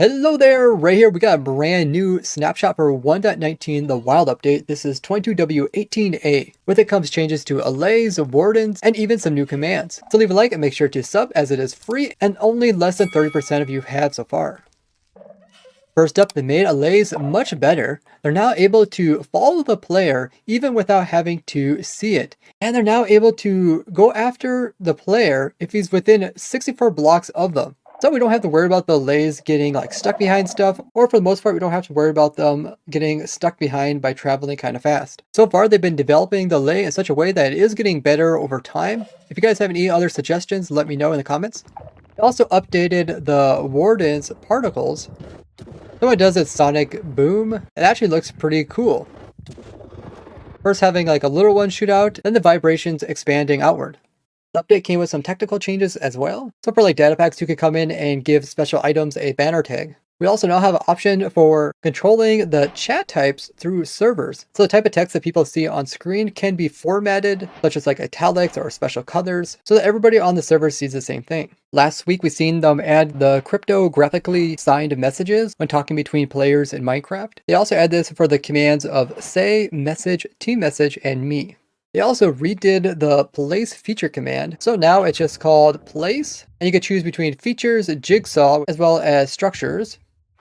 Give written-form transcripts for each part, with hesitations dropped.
Hello there, right here we got a brand new snapshot for 1.19, the wild update. This is 22W18A. With it comes changes to allays, wardens, and even some new commands. So leave a like and make sure to sub as it is free and only less than 30% of you have had so far. First up, they made allays much better. They're now able to follow the player even without having to see it. And they're now able to go after the player if he's within 64 blocks of them. So we don't have to worry about the allays getting like stuck behind stuff, or for the most part, we don't have to worry about them getting stuck behind by traveling kind of fast. So far, they've been developing the allay in such a way that it is getting better over time. If you guys have any other suggestions, let me know in the comments. They also updated the Warden's particles. So it does its sonic boom. It actually looks pretty cool. First having like a little one shoot out, then the vibrations expanding outward. The update came with some technical changes as well. So for like data packs, you can come in and give special items a banner tag. We also now have an option for controlling the chat types through servers. So the type of text that people see on screen can be formatted, such as like italics or special colors, so that everybody on the server sees the same thing. Last week, we seen them add the cryptographically signed messages when talking between players in Minecraft. They also add this for the commands of say, message, team message, and me. They also redid the place feature command, so now it's just called place, and you can choose between features, jigsaw, as well as structures.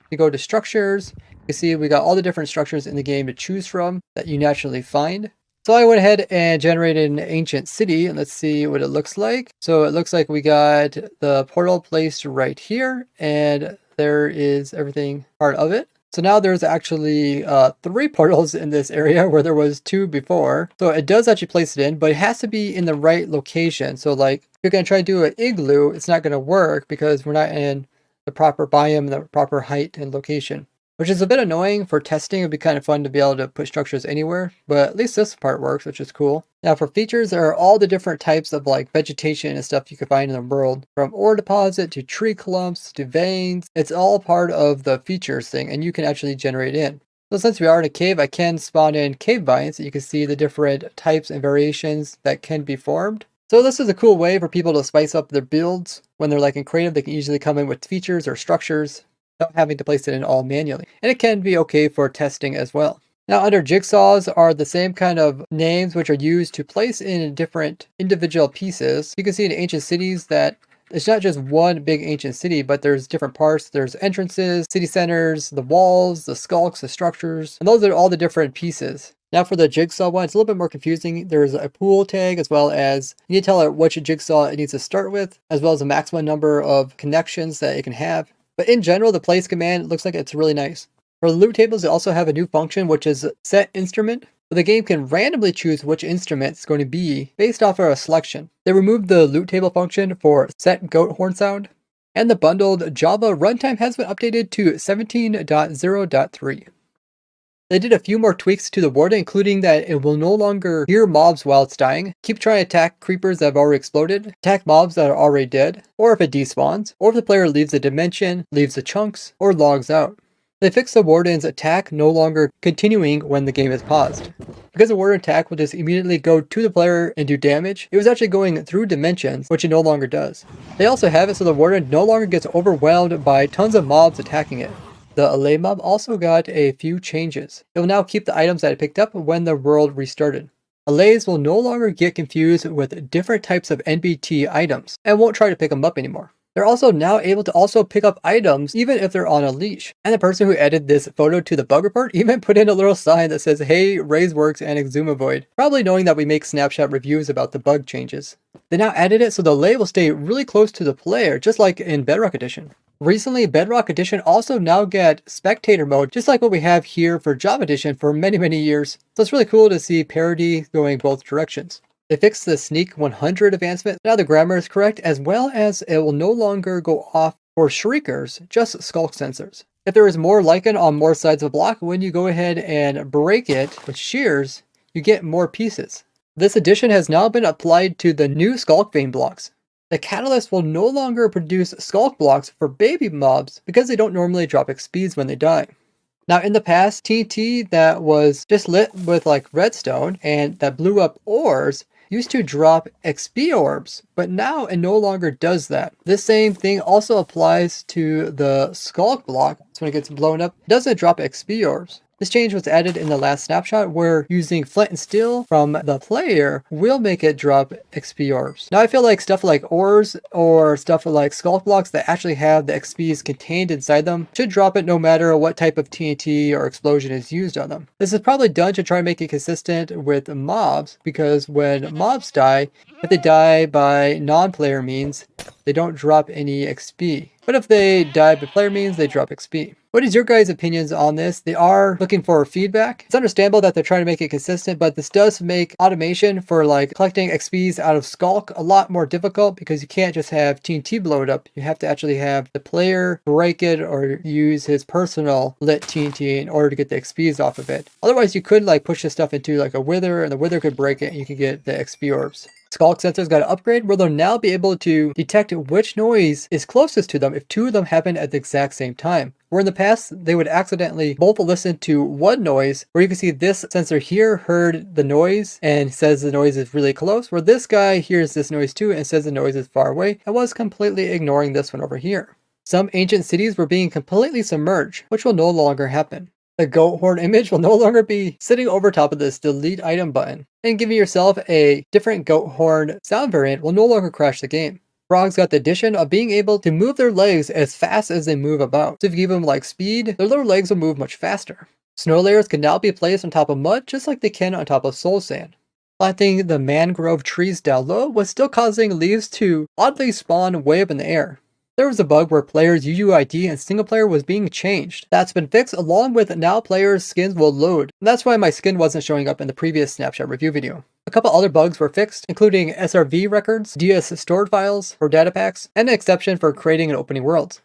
You go to structures, you see we got all the different structures in the game to choose from that you naturally find. So I went ahead and generated an ancient city, and let's see what it looks like. So it looks like we got the portal placed right here, and there is everything part of it. So now there's actually 3 portals in this area where there was 2 before. So it does actually place it in, but it has to be in the right location. So like if you're going to try to do an igloo, it's not going to work because we're not in the proper biome, the proper height and location. Which is a bit annoying. For testing. It'd be kind of fun to be able to put structures anywhere, but at least this part works, which is cool. Now for features, there are all the different types of like vegetation and stuff you can find in the world, from ore deposit to tree clumps to veins. It's all part of the features thing, and you can actually generate in. So since we are in a cave, I can spawn in cave vines so you can see the different types and variations that can be formed. So this is a cool way for people to spice up their builds. When they're like in creative, they can easily come in with features or structures without having to place it in all manually. And it can be okay for testing as well. Now under jigsaws are the same kind of names which are used to place in different individual pieces. You can see in ancient cities that it's not just one big ancient city, but there's different parts. There's entrances, city centers, the walls, the skulks, the structures, and those are all the different pieces. Now for the jigsaw one, it's a little bit more confusing. There's a pool tag, as well as you need to tell it which jigsaw it needs to start with, as well as a maximum number of connections that it can have. But in general, the place command looks like it's really nice. For the loot tables, they also have a new function, which is set instrument. So the game can randomly choose which instrument it's going to be based off of a selection. They removed the loot table function for set goat horn sound. And the bundled Java runtime has been updated to 17.0.3. They did a few more tweaks to the warden, including that it will no longer hear mobs while it's dying, keep trying to attack creepers that have already exploded, attack mobs that are already dead, or if it despawns, or if the player leaves the dimension, leaves the chunks, or logs out. They fixed the warden's attack no longer continuing when the game is paused. Because the warden attack will just immediately go to the player and do damage, it was actually going through dimensions, which it no longer does. They also have it so the warden no longer gets overwhelmed by tons of mobs attacking it. The allay mob also got a few changes. It will now keep the items that it picked up when the world restarted. Allays will no longer get confused with different types of NBT items and won't try to pick them up anymore. They're also now able to also pick up items even if they're on a leash. And the person who added this photo to the bug report even put in a little sign that says, "Hey, RaiseWorks and Exumavoid," probably knowing that we make snapshot reviews about the bug changes. They now added it so the allay will stay really close to the player, just like in Bedrock Edition. Recently, Bedrock Edition also now get spectator mode, just like what we have here for Java Edition for many years. So it's really cool to see parity going both directions. They fixed the Sneak 100 advancement. Now the grammar is correct, as well as it will no longer go off for shriekers, just skulk sensors. If there is more lichen on more sides of a block, when you go ahead and break it with shears, you get more pieces. This addition has now been applied to the new skulk vein blocks. The catalyst will no longer produce skulk blocks for baby mobs because they don't normally drop XPs when they die. Now in the past, TNT that was just lit with like redstone and that blew up ores, used to drop XP orbs, but now it no longer does that. This same thing also applies to the Skulk block. So when it gets blown up, it doesn't drop XP orbs. This change was added in the last snapshot where using flint and steel from the player will make it drop XP orbs. Now I feel like stuff like ores or stuff like Skulk blocks that actually have the XPs contained inside them should drop it no matter what type of TNT or explosion is used on them. This is probably done to try to make it consistent with mobs, because when mobs die, if they die by non-player means, they don't drop any XP. But if they die by player means, they drop XP. What is your guys' opinions on this? They are looking for feedback. It's understandable that they're trying to make it consistent, but this does make automation for like collecting XPs out of Skulk a lot more difficult, because you can't just have TNT blow it up. You have to actually have the player break it or use his personal lit TNT in order to get the XPs off of it. Otherwise, you could like push this stuff into like a wither, and the wither could break it and you can get the XP orbs. Skulk sensors got an upgrade where they'll now be able to detect which noise is closest to them if two of them happen at the exact same time. Where in the past, they would accidentally both listen to one noise, where you can see this sensor here heard the noise and says the noise is really close, where this guy hears this noise too and says the noise is far away, and was completely ignoring this one over here. Some ancient cities were being completely submerged, which will no longer happen. The goat horn image will no longer be sitting over top of this delete item button, and giving yourself a different goat horn sound variant will no longer crash the game. Frogs got the addition of being able to move their legs as fast as they move about. So if you give them like speed, their little legs will move much faster. Snow layers can now be placed on top of mud just like they can on top of soul sand. Planting the mangrove trees down low was still causing leaves to oddly spawn way up in the air. There was a bug where players' UUID in single player was being changed. That's been fixed, along with now players' skins will load. And that's why my skin wasn't showing up in the previous snapshot review video. A couple other bugs were fixed, including SRV records, DS stored files for data packs, and an exception for creating and opening worlds.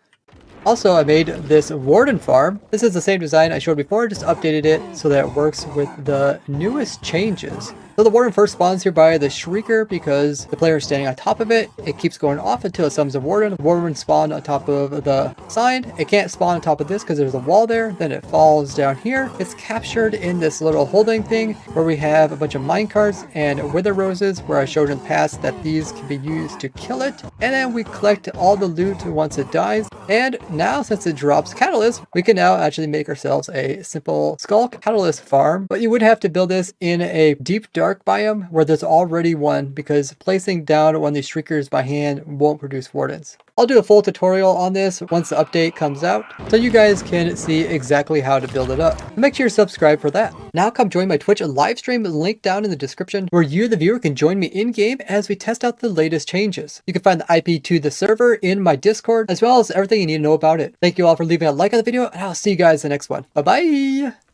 Also, I made this Warden farm. This is the same design I showed before, just updated it so that it works with the newest changes. So the Warden first spawns here by the Shrieker because the player is standing on top of it. It keeps going off until it summons a Warden. The Warden spawned on top of the sign. It can't spawn on top of this because there's a wall there. Then it falls down here. It's captured in this little holding thing where we have a bunch of minecarts and wither roses, where I showed in the past that these can be used to kill it. And then we collect all the loot once it dies. And now, since it drops Catalyst, we can now actually make ourselves a simple Skulk Catalyst farm. But you would have to build this in a deep dark biome where there's already one, because placing down one of these Shriekers by hand won't produce Wardens. I'll do a full tutorial on this once the update comes out, so you guys can see exactly how to build it up. Make sure you're subscribed for that. Now come join my Twitch live stream, link down in the description, where you, the viewer, can join me in-game as we test out the latest changes. You can find the IP to the server in my Discord, as well as everything you need to know about it. Thank you all for leaving a like on the video, and I'll see you guys in the next one. Bye-bye!